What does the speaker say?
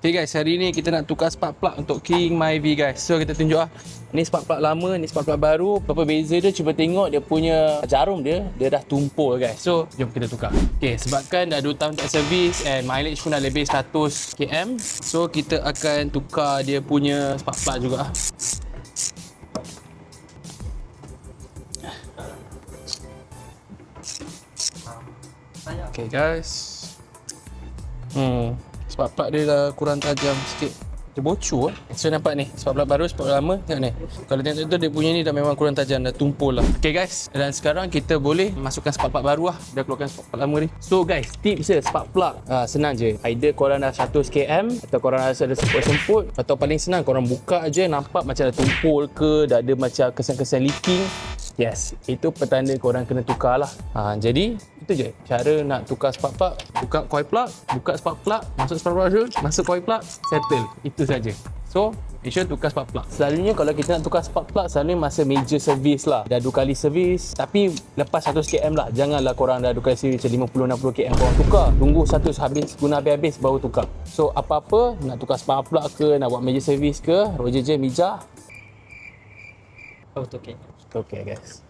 Okay guys, hari ni kita nak tukar spark plug untuk King Myvi guys. So kita tunjuk lah. Ni spark plug lama, ni spark plug baru. Apa beza dia, cuba tengok dia punya jarum dia dah tumpul guys. So jom kita tukar. Okay, sebabkan dah 2 tahun tak servis and mileage pun dah lebih 100 km. So kita akan tukar dia punya spark plug juga. Okay guys. Spark plug dia dah kurang tajam sikit. Dia bocor lah. So nampak ni, spark plug baru, spark plug lama. Tengok ni. Kalau tengok tu dia punya ni dah memang kurang tajam, dah tumpul lah. Okay guys, dan sekarang kita boleh masukkan spark plug baru lah. Dah keluarkan spark plug lama ni. So guys, tips dia spark plug. Senang je. Either korang dah 100 km atau korang rasa ada semput-semput, atau paling senang korang buka je, nampak macam dah tumpul ke, dah ada macam kesan-kesan leaking. Yes, itu petanda korang kena tukar lah. Jadi itu je cara nak tukar spark plug. Buka coil plug, buka spark plug, masuk spark plug dulu, masuk coil plug, settle. Itu saja. So make sure tukar spark plug. Selalunya kalau kita nak tukar spark plug, selalunya masa major service lah. Dah 2 kali servis, tapi lepas 100 km lah. Janganlah korang dah 2 kali servis macam 50-60 km korang tukar. Tunggu 100 habis, guna habis-habis baru tukar. So apa-apa nak tukar spark plug ke, nak buat major service ke, Roger je Mijah. Oh, okay. Okay guys.